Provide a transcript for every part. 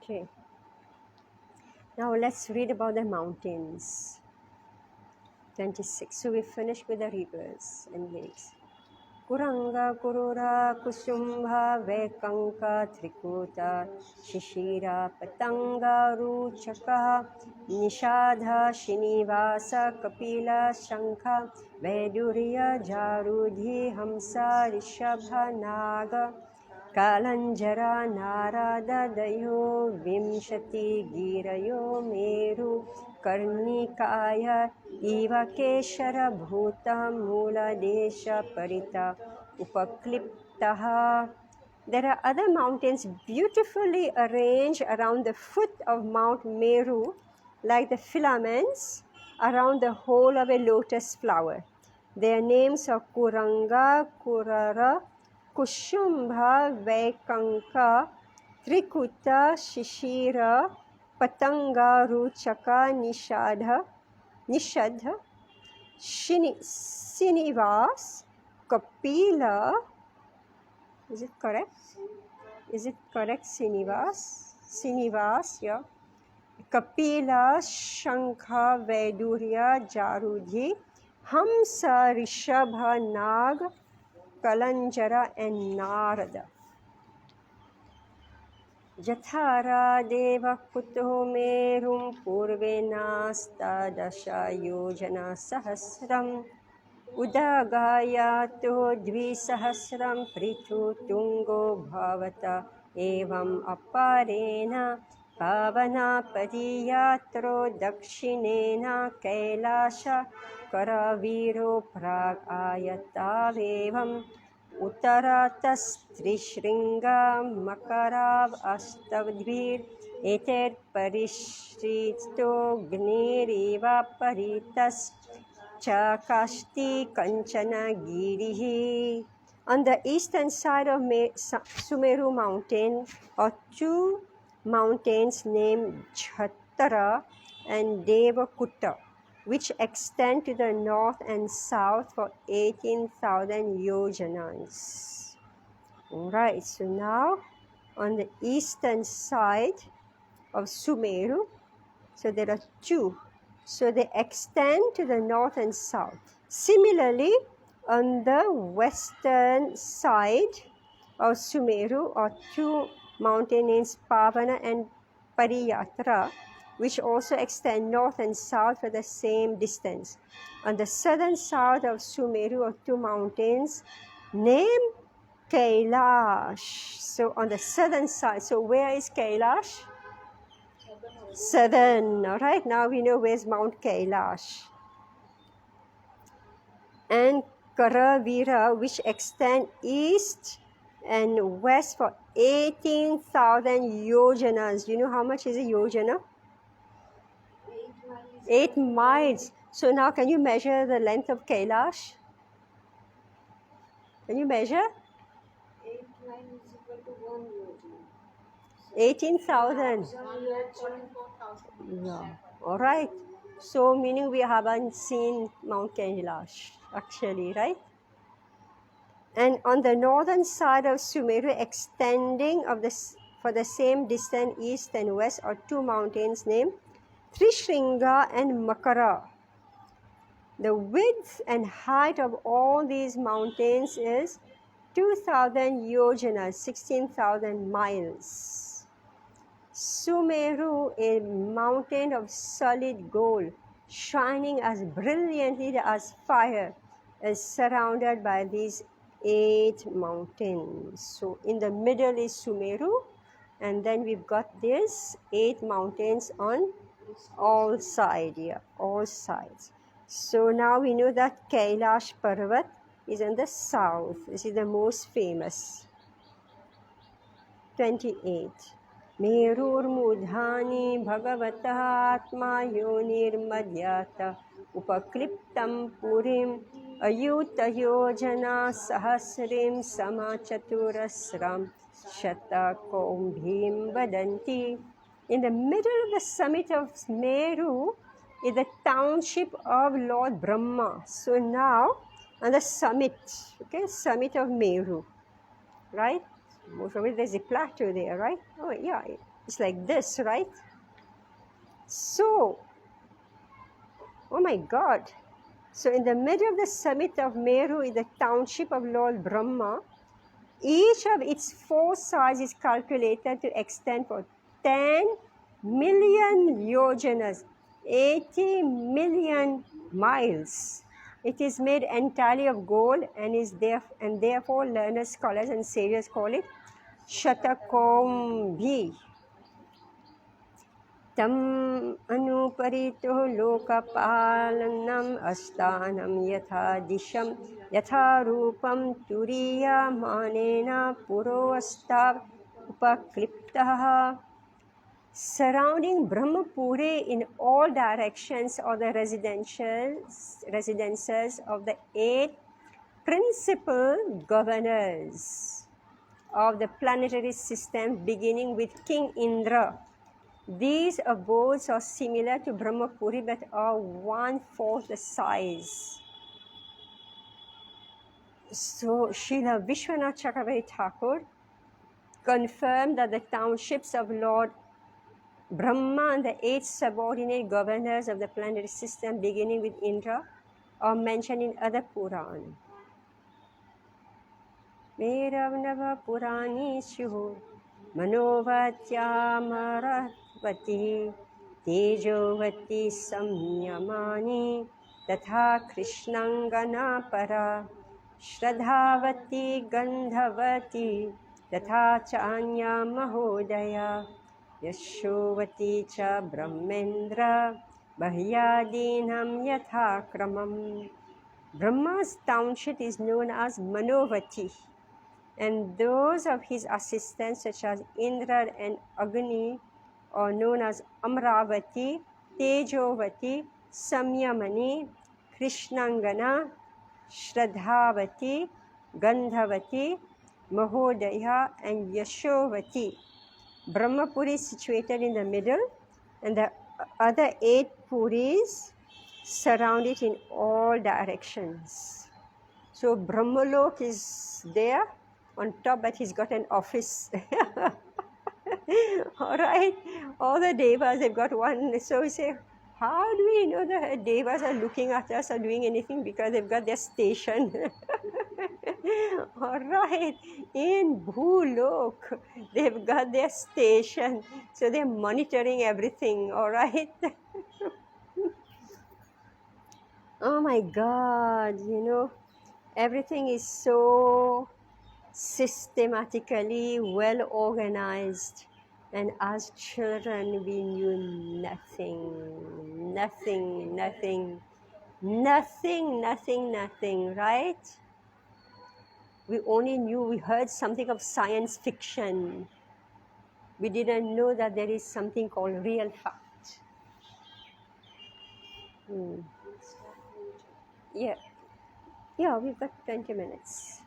Okay, now let's read about the mountains. 26. So we finished with the rivers and lakes. Kuranga, Kurura, Kusumbha, Vekanka, Trikuta, Shishira, Patanga, Ruchaka, Nishadha, Shinivasa, Kapila, Shankha, Veduriya, Jarudhi, Hamsa, Rishabha, Naga, Kalanjara, Narada, Dayo, Vimshati, Girayo, Meru, Karnikaya, Ivakeshara, Bhuta, Mula, Desha, Parita, Upakliptaha. There are other mountains beautifully arranged around the foot of Mount Meru, like the filaments around the whole of a lotus flower. Their names are Kuranga, Kurara, Kushumbha, Vaikanka, Trikuta, Shishira, Patanga, Ruchaka, Nishadha, Sinivas, Kapila. Is it correct? Is it correct? Sinivas, yeah. Kapila, Shankha, Vedurya, Jarudhi, Hamsa, Rishabha, Nag, Kalanjara, and Narada. Jathara Deva Kuto Merum Purvenasta Dasha Yojana Sahasram Udagayato Dvisahasram Prithu Tungo Bhavata Evam Aparena Pavana Padiyatro Dakshinena Kailasha Karaviro Prag Ayatavevam Uttaratas Makarav Astavdvir Eter Parishrito Gniriva Paritas Chakashti Kanchana Girihi. On the eastern side of Sumeru mountain are two mountains named Jhatara and Devakutta, which extend to the north and south for 18,000 yojanas. Alright, so now on the eastern side of Sumeru, so there are two. So they extend to the north and south. Similarly, on the western side of Sumeru are two mountain names Pavana and Pariyatra, which also extend north and south for the same distance. On the southern side of Sumeru are two mountains named Kailash. So on the southern side, so where is Kailash? Southern. All right, now we know where's Mount Kailash. And Karavira, which extend east and west for 18,000 yojanas. You know how much is a yojana? 8 miles. So now can you measure the length of Kailash? Can you measure? 8 miles is equal to 1 yojana. 18,000. Yeah. All right. So meaning we haven't seen Mount Kailash actually, right? And on the northern side of Sumeru, extending for the same distance east and west, are two mountains named Trishringa and Makara. The width and height of all these mountains is 2,000 yojanas, 16,000 miles. Sumeru, a mountain of solid gold, shining as brilliantly as fire, is surrounded by these 8 mountains. So in the middle is Sumeru, and then we've got these 8 mountains on all sides. Yeah, all sides. So now we know that Kailash Parvat is in the south. This is the most famous. 28. Merurmudhani Bhagavathatma Yonirmadhyata Upakliptam Purim Ayutayojana Sahasrim Samachaturasram Shatakombhim Vadanti. In the middle of the summit of Meru is the township of Lord Brahma. So now on the summit, okay, summit of Meru, right? Most of it, there's a plateau there, right? Oh, yeah. It's like this, right? So, oh my God. So in the middle of the summit of Meru is the township of Lord Brahma. Each of its four sides is calculated to extend for 10 million yojanas, 80 million miles. It is made entirely of gold and therefore learned scholars and sages call it Shatakombhi. Tam अनुपरितो लोकपालनम् अस्तानं यथा दिशं यथा रूपं तुरीयमानेन पुरोऽस्ताव उपक्लिप्तः. Surrounding Brahmapuri in all directions are the residences of the 8 principal governors of the planetary system, beginning with King Indra. These abodes are similar to Brahmapuri but are 1/4 the size. So Srila Vishwanath Chakravarti Thakur confirmed that the townships of Lord Brahma and the 8 subordinate governors of the planetary system, beginning with Indra, are mentioned in other Puran. Meravnava Puranishu Manovatyamaravati Tejovati Samyamani Tatha Krishnangana Para Shradhavati Gandhavati Tatha Chanya Mahodaya Yashovati Cha Brahmendra Bahyadinam Yatha Kramam. Brahma's township is known as Manovati, and those of his assistants such as Indra and Agni are known as Amravati, Tejovati, Samyamani, Krishnangana, Shradhavati, Gandhavati, Mahodaya and Yashovati. Brahmapuri is situated in the middle, and the other 8 Puris surround it in all directions. So Brahmalok is there on top, but he's got an office. All right, all the devas, they've got one. So we say, how do we know the devas are looking at us or doing anything? Because they've got their station. All right, in Bhulok, they've got their station. So they're monitoring everything. All right. Oh my God, everything is so systematically well organized, and as children we knew nothing, right? We only knew, we heard something of science fiction. We didn't know that there is something called real fact. Yeah, we've got 20 minutes.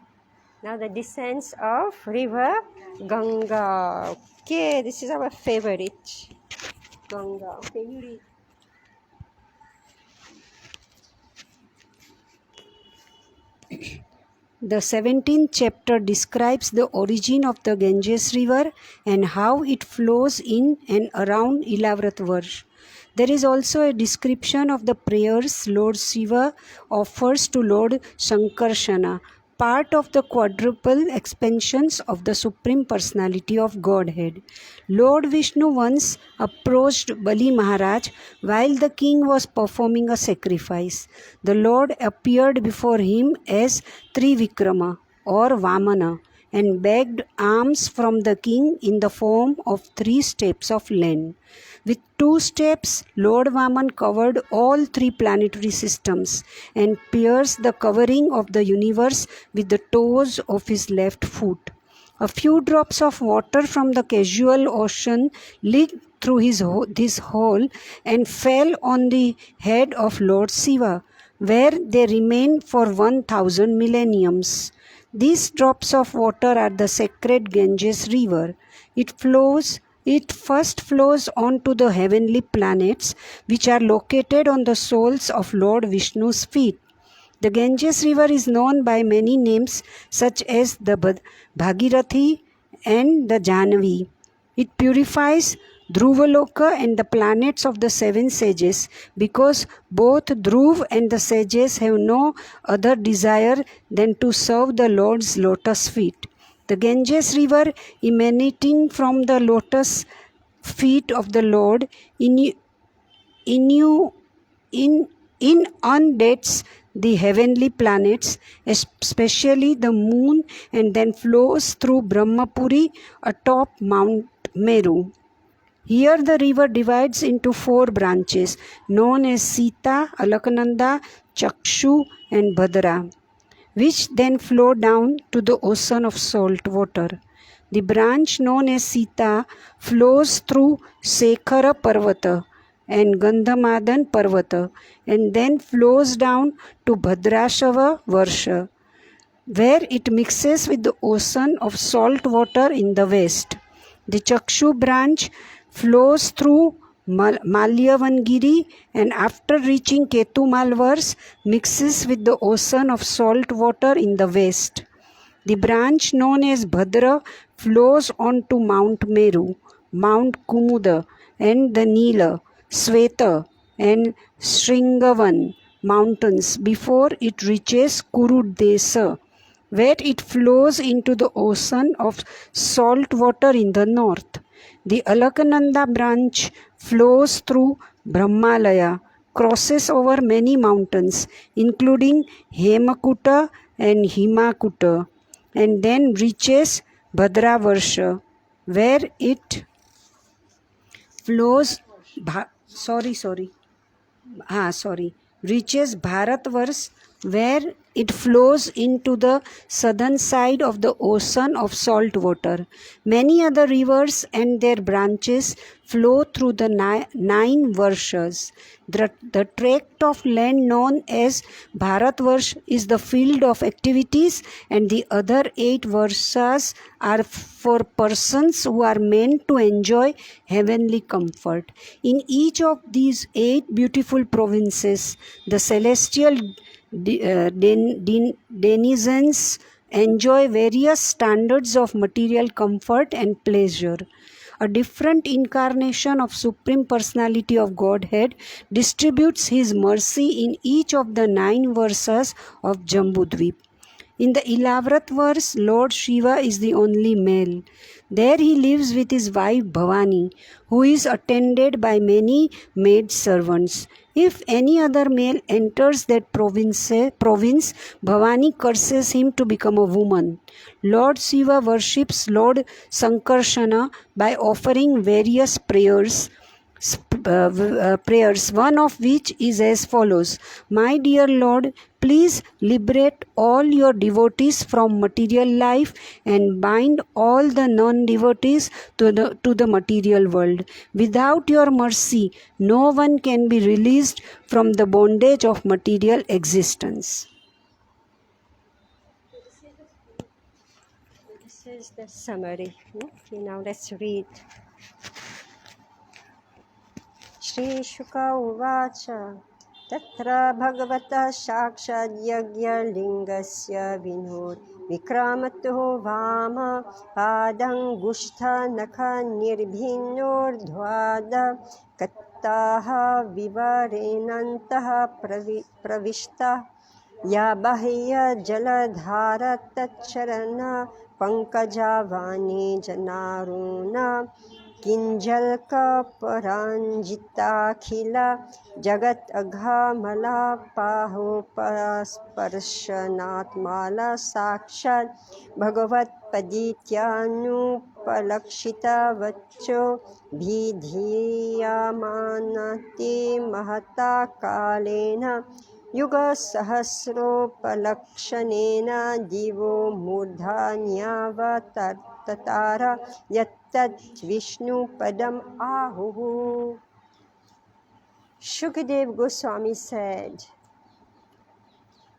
Now the descents of river Ganga. Okay, this is our favorite. Ganga. Okay, you read. The 17th chapter describes the origin of the Ganges river and how it flows in and around Ilavrat Varsh. There is also a description of the prayers Lord Shiva offers to Lord Shankarshana, part of the quadruple expansions of the Supreme Personality of Godhead. Lord Vishnu once approached Bali Maharaj while the king was performing a sacrifice. The Lord appeared before him as Trivikrama or Vamana and begged alms from the king in the form of 3 steps of land. With 2 steps, Lord Vaman covered all 3 planetary systems and pierced the covering of the universe with the toes of his left foot. A few drops of water from the casual ocean leaked through this hole and fell on the head of Lord Shiva, where they remained for 1,000 millenniums. These drops of water are the sacred Ganges river. It first flows onto the heavenly planets, which are located on the soles of Lord Vishnu's feet. The Ganges river is known by many names such as the Bhagirathi and the Janvi. It purifies Dhruvaloka and the planets of the seven sages, because both Dhruv and the sages have no other desire than to serve the Lord's lotus feet. The Ganges river, emanating from the lotus feet of the Lord, inundates the heavenly planets, especially the moon, and then flows through Brahmapuri atop Mount Meru. Here the river divides into 4 branches known as Sita, Alaknanda, Chakshu and Bhadra, which then flow down to the ocean of salt water. The branch known as Sita flows through Sekhara Parvata and Gandhamadan Parvata, and then flows down to Bhadrashava Varsha, where it mixes with the ocean of salt water in the west. The Chakshu branch flows through Malyavangiri, and after reaching Ketumalvars mixes with the ocean of salt water in the west. The branch known as Bhadra flows on to Mount Meru, Mount Kumuda and the Nila, Sweta and Shringavan mountains before it reaches Kurudesa, where it flows into the ocean of salt water in the north. The Alaknanda branch flows through Brahmalaya, crosses over many mountains, including Hemakuta and Himakuta, and then reaches Bhadravarsha, where it flows. Reaches Bharatvarsh, where it flows into the southern side of the ocean of salt water. Many other rivers and their branches flow through the 9 Varshas. The tract of land known as Bharatvarsh is the field of activities, and the other 8 Varshas are for persons who are meant to enjoy heavenly comfort. In each of these 8 beautiful provinces, the celestial denizens enjoy various standards of material comfort and pleasure. A different incarnation of Supreme Personality of Godhead distributes His mercy in each of the 9 verses of Jambudvip. In the 11th verse, Lord Shiva is the only male. There he lives with his wife Bhavani, who is attended by many maid servants. If any other male enters that province, Bhavani curses him to become a woman. Lord Shiva worships Lord Sankarsana by offering various prayers, one of which is as follows: My dear Lord, please liberate all your devotees from material life and bind all the non-devotees to the material world. Without your mercy, no one can be released from the bondage of material existence. This is the summary. Okay, now let's read. Shri Shuka Uvacha Tatra Bhagavata Shakshad Yagya Lingasya Vinod Vikramato Vama Padangushta Nakha Nirbhinor Dhwada Kattaha Vivarenantaha Pravishta Ya Bahya Jaladhara Tacharana Pankajavani Janaruna Kinjalka Paranjitakhila Jagat Aghamala Pahopasparshanatmala Sakshat Bhagavat Padityanu Palakshita Vacho Bhidhiyamanati Mahata Kalena Yuga Sahasropalakshanena Divo Murdhanyavatara Yattat Vishnu Padam Ahuhu. Shukadev Goswami said,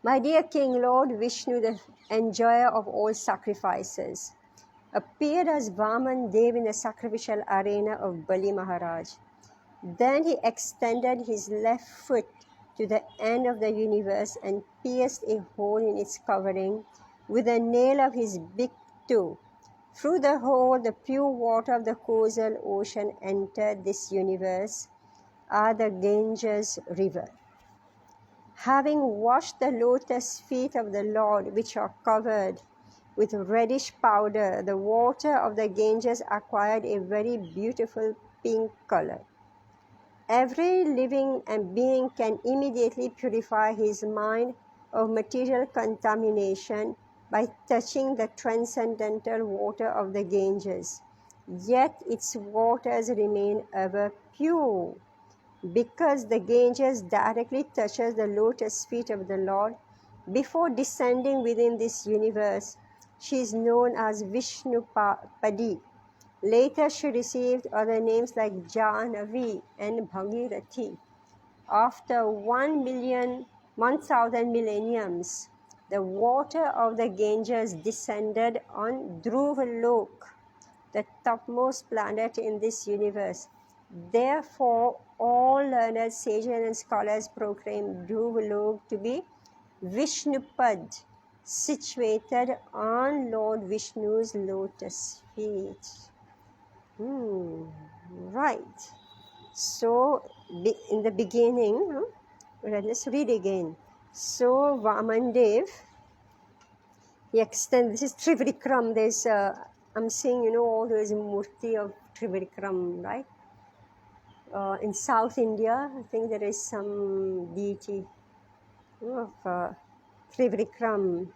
My dear King, Lord Vishnu, the enjoyer of all sacrifices, appeared as Vaman Dev in the sacrificial arena of Bali Maharaj. Then he extended his left foot to the end of the universe and pierced a hole in its covering with the nail of his big toe. Through the hole, the pure water of the causal ocean entered this universe are the Ganges river. Having washed the lotus feet of the Lord, which are covered with reddish powder, the water of the Ganges acquired a very beautiful pink color. Every living being can immediately purify his mind of material contamination by touching the transcendental water of the Ganges. Yet its waters remain ever pure. Because the Ganges directly touches the lotus feet of the Lord, before descending within this universe, she is known as Vishnupadi. Later, she received other names like Jahnavi and Bhagirathi. After 1,000 millenniums, the water of the Ganges descended on Dhruvalok, the topmost planet in this universe. Therefore, all learned sages and scholars proclaim Dhruvalok to be Vishnupad, situated on Lord Vishnu's lotus feet. Right. So, in the beginning, let's read again. So, Vamandev, he extends, this is Trivikram. There's, I'm seeing, all those murti of Trivikram, right? In South India, I think there is some deity of Trivikram.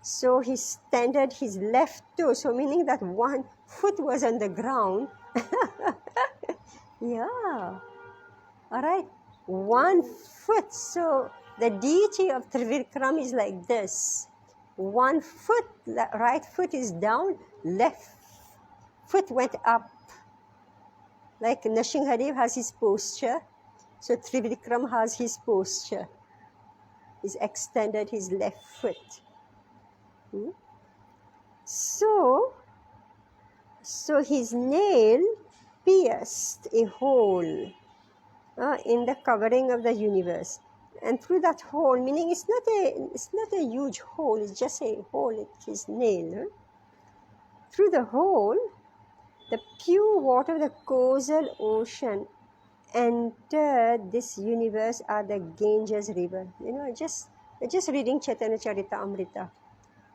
So he extended his left toe, so meaning that one foot was on the ground. Yeah, all right, 1 foot. So the deity of Trivikram is like this. 1 foot, right foot is down, left foot went up. Like Nrsimhadev has his posture, so Trivikram has his posture. He's extended his left foot. So his nail pierced a hole in the covering of the universe, and through that hole, meaning it's not a huge hole, it's just a hole in his nail. Through the hole, the pure water of the causal ocean entered this universe are the Ganges river. Just reading Chaitanya Charitamrita.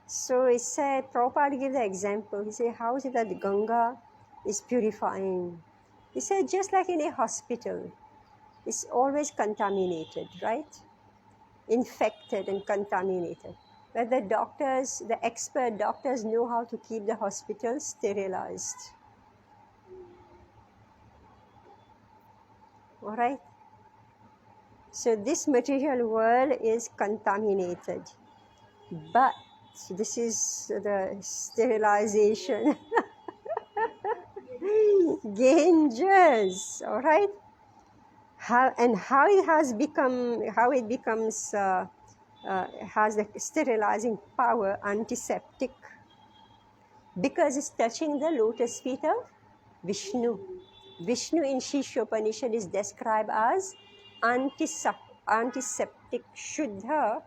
So he said, Prabhupada gave the example. He said, how is it that Ganga is purifying? He said, just like in a hospital, it's always contaminated, right? Infected and contaminated. But the expert doctors know how to keep the hospital sterilized. All right? So this material world is contaminated. But this is the sterilization. Ganges, all right? How it becomes has the sterilizing power, antiseptic, because it's touching the lotus feet of Vishnu. Vishnu in Shishopanishad is described as antiseptic, Shuddha,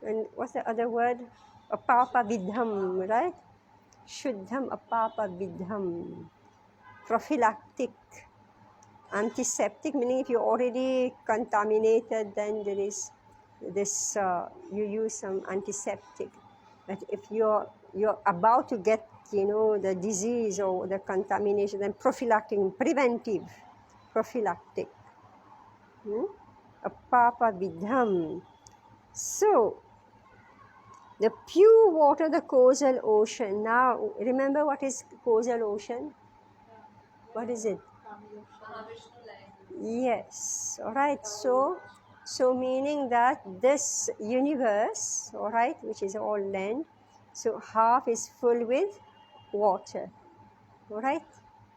and what's the other word? Apapa vidham, right? Shuddham apapa vidham. Prophylactic, antiseptic, meaning if you're already contaminated, then there is this, you use some antiseptic. But if you're about to get, the disease or the contamination, then prophylactic, preventive, prophylactic. Apapa vidham. So, the pure water, the causal ocean. Now, remember what is causal ocean? What is it? Yes, all right. So meaning that this universe, all right, which is all land, so half is full with water, all right.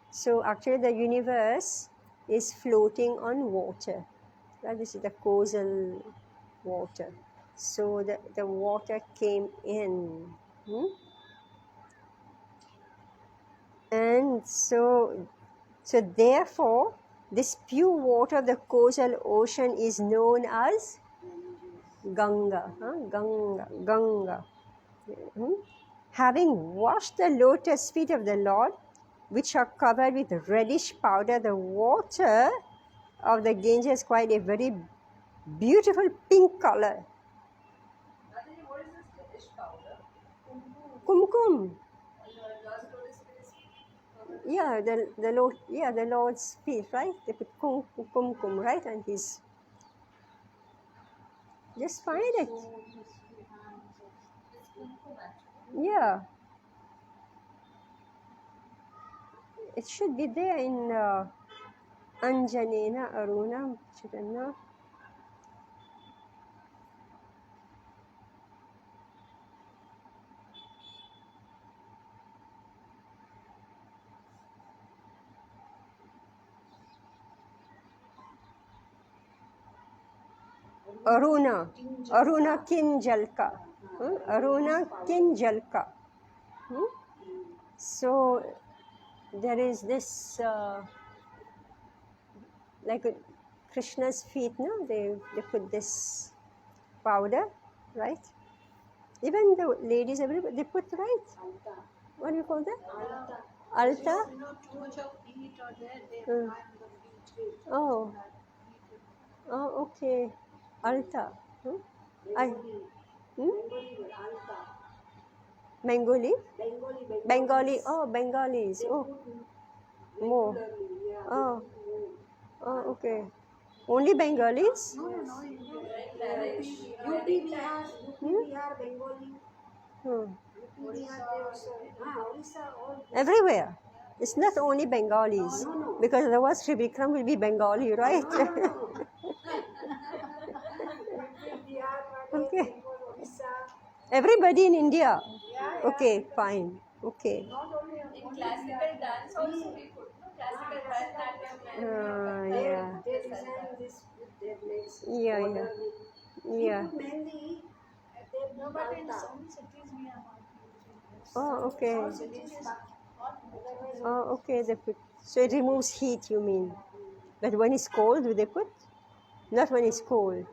So actually the universe is floating on water, right? This is the causal water. So the water came in. And so therefore, this pure water of the causal ocean is known as Ganga. Ganga. having washed the lotus feet of the Lord, which are covered with reddish powder, the water of the Ganges is quite a very beautiful pink color. What is this reddish powder? Kumkum. Lord's lotus feet is The Lord's feet, right? They put kumkum, right? And he's just find it. Yeah, it should be there in Anjanena Aruna Chaitanya. Aruna Kinjalka. Aruna Kinjalka. So there is this like Krishna's feet, no? They put this powder, right? Even the ladies, everybody, they put, right? What do you call that? Alta? too much of heat or there, they Hmm. apply on the feet. Oh, okay. Alta. I, mango leaf? Bengali. Oh, Bengalis. Oh, more. Oh, okay. Only Bengalis? No, UP, Bihar, Bengali, Hmm. Bihar, they also. Orissa, all. Everywhere. It's not only Bengalis. Because otherwise Sri Bikram will be Bengali, right? Bihar, Okay. Bengal, Orissa. Everybody in India. Okay, fine. Okay. Not only In classical dance also we put, no? Classical Bharatanatyam and Yeah. they design this with their legs. Yeah, yeah. border with- Yeah. Mainly, they no, but in Alta. some cities we are not using this. Oh, okay. Cities, otherwise, Oh, okay. They put, so it removes heat, you mean? But when it's cold, do they put? Not when it's cold.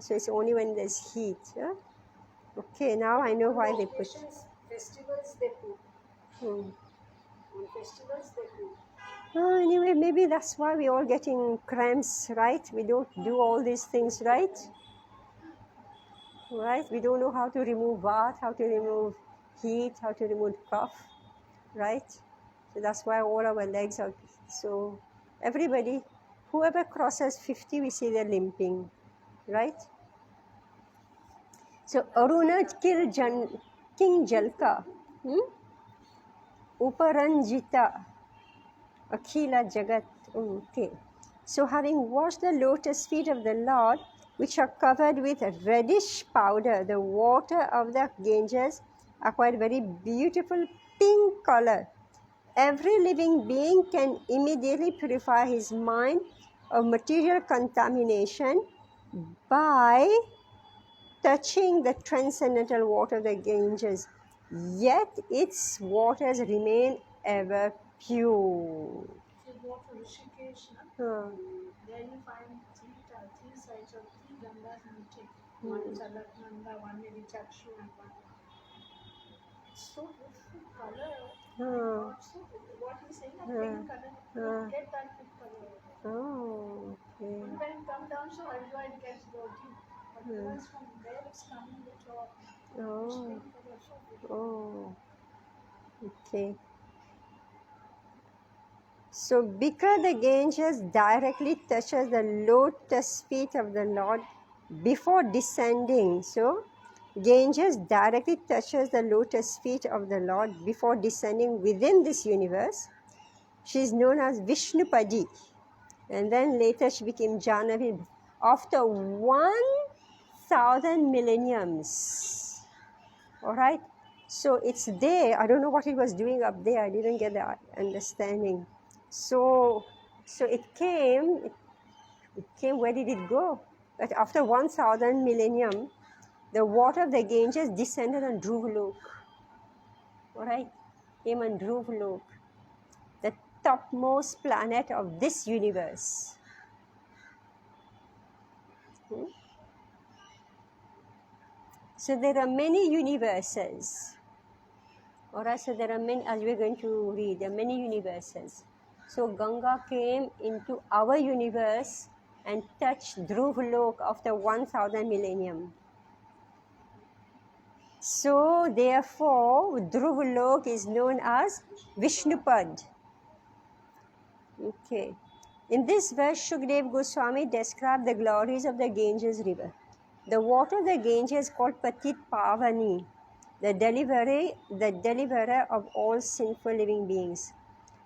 So it's only when there's heat. Huh? Okay, now I know why they put. festivals they put. Hmm. On festivals they put. Oh, anyway, maybe that's why we're all getting cramps, right? We don't do all these things, right? Right? We don't know how to remove bath, how to remove heat, how to remove cough, right? So that's why all our legs are. So everybody, whoever crosses 50, we see they're limping, right? So Aruna King Jalka, Uparanjita, Akhila Jagat. Okay. So having washed the lotus feet of the Lord, which are covered with reddish powder, the water of the Ganges are quite very beautiful pink color. Every living being can immediately purify his mind of material contamination by touching the transcendental water of the Ganges, yet its waters remain ever pure. If you go to Rishikesh, Huh. there you find three sides of three Gangas meeting. One is Alaknanda, one is Chakshu, and one. So beautiful color. Huh. So what he's saying, a Huh. pink color. Huh. You get that pink color. Oh, okay. And when it comes down, so Haridwar it gets dirty. But once from there it's coming with your Oh, pink color. So beautiful. oh, okay. So because the Ganges directly touches the lotus feet of the Lord before descending. So Ganges directly touches the lotus feet of the Lord before descending within this universe. She is known as Vishnupadi. And then later she became Jahnavi after 1,000 millenniums. All right. So it's there. I don't know what it was doing up there. I didn't get the understanding. So it came. It came. Where did it go? But after 1,000 millennium, the water of the Ganges descended on Dhruvalok. All right, came on Dhruvalok, the topmost planet of this universe. So there are many universes. Alright, so there are many, as we're going to read, there are many universes. So Ganga came into our universe and touched Dhruv-lok after 1000 millennium. So therefore, Dhruv-lok is known as Vishnupad. Okay. In this verse, Shukdev Goswami described the glories of the Ganges river. The water of the Ganges is called Patit Pavani, the deliverer of all sinful living beings.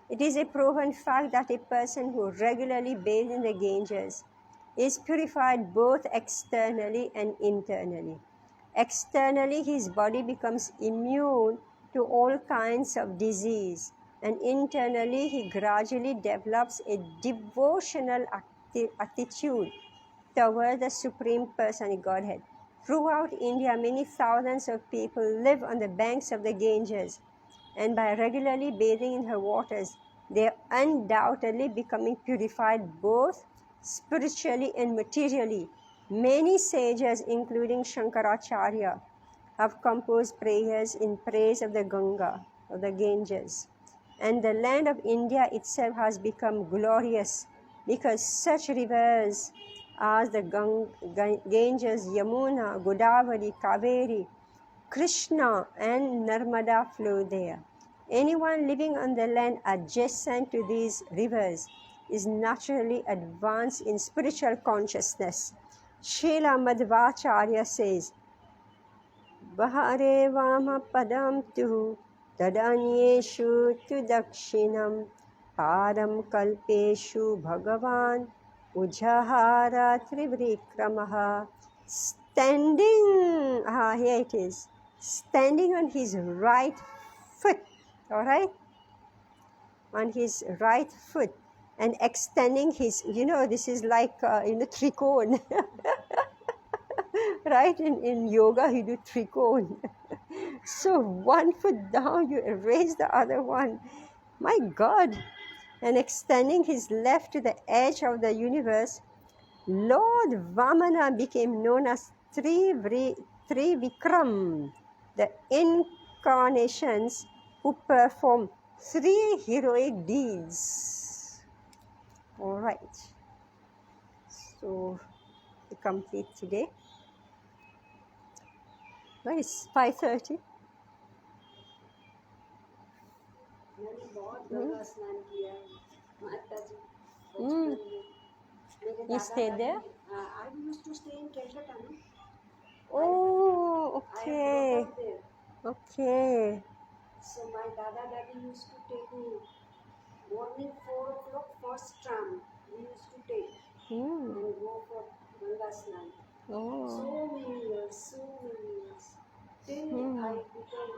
It is a proven fact that a person who regularly bathes in the Ganges is purified both externally and internally. Externally, his body becomes immune to all kinds of disease, and internally, he gradually develops a devotional attitude toward the Supreme Personality Godhead. Throughout India, many thousands of people live on the banks of the Ganges, and by regularly bathing in her waters, they are undoubtedly becoming purified both spiritually and materially. Many sages, including Shankaracharya, have composed prayers in praise of the Ganga, or the Ganges. And the land of India itself has become glorious because such rivers as the Ganges, Yamuna, Godavari, Kaveri, Krishna, and Narmada flow there. Anyone living on the land adjacent to these rivers is naturally advanced in spiritual consciousness. Srila Madhvacharya says, Bahare Vama Padam Tu Tadanyeshu Tu Dakshinam Param Kalpeshu Bhagavan Ujahara Trivikramaha. Standing, here it is, standing on his right foot, all right, on his right foot, and extending his, this is like, trikon, right? In yoga, you do trikon. So one foot down, you raise the other one. My God. And extending his left to the edge of the universe, Lord Vamana became known as Trivikram, the incarnations who perform 3 heroic deeds. All right. So, to complete today. Well, it's 5:30. मैंने बहुत गंगा स्नान किया है माता जी बचपन में मेरे You stayed there? I used to stay in Calcutta, no? Oh, I okay. have brought up there. Okay. So my dada daddy used to take me morning 4 o'clock first tram. We used to take and go for Ganga Snan. Oh. So many years. Till I became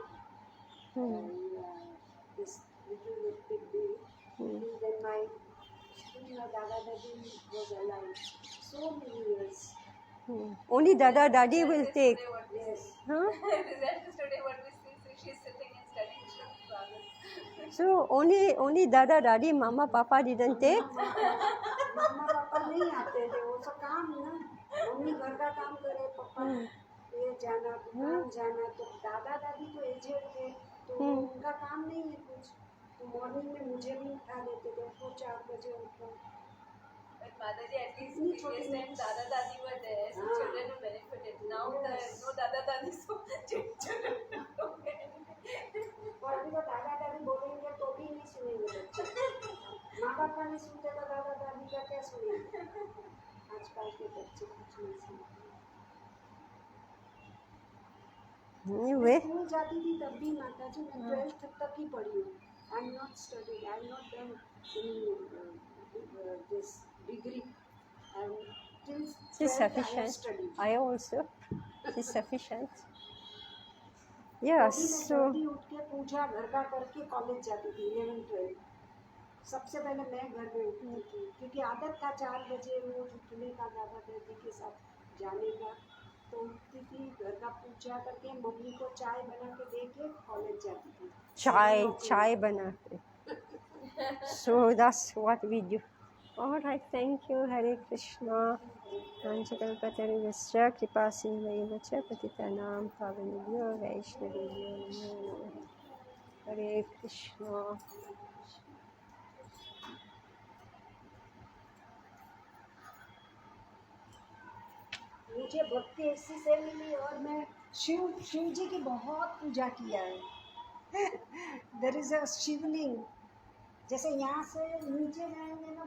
this little big baby. Then my dada daddy was alive. So many years. Only Dada Daddy will take. Yes. Huh? Today what we see, she's sitting and studying Shri. So only Dada Daddy, Mama Papa didn't take. मम्मा पापा नहीं आते थे वो सब काम ना mummy घर का काम करे पापा ये जाना दुकान जाना तो दादा दादी तो एजेड थे तो उनका काम नहीं है कुछ तो मॉर्निंग में मुझे भी उठा देते थे वो 4 बजे उठो But Mataji, at least previous time Dada Dadi were there, so children were benefited. Now there is no Dada Dadi, so children don't benefit. और अभी तो दादा दादी बोलेंगे तो भी नहीं सुनेंगे बच्चे माँ बाप का नहीं सुनते तो दादा दादी का क्या सुनेंगे आजकल के बच्चे कुछ नहीं सुनते Anyway. स्कूल जाती थी तब भी माता जी मैं 12th तक ही पढ़ी हूँ I am not studying I am not done this degree and till It is sufficient. I also. It is sufficient. Yes. So. उठ के पूजा घर का करके कॉलेज जाती थी 11th 12th सबसे पहले मैं घर में उठती थी क्योंकि आदत था 4 बजे रोज उठने का दादा दादी के साथ जाने का तो उठती थी घर का पूजा करके मम्मी को चाय बना के दे के कॉलेज जाती थी Chai bana ke. So that's what we do. All right, thank you. Hare Krishna. Panchakalpatarivasya kripasindhayavacha patitanam pavanibhyo vaishnavibhyo namo namaha. हरे कृष्णा। मुझे भक्ति इसी से मिली और मैं शिव जी की बहुत पूजा किया है। देयर इज अ शिवलिंग, जैसे यहाँ से नीचे जाएंगे ना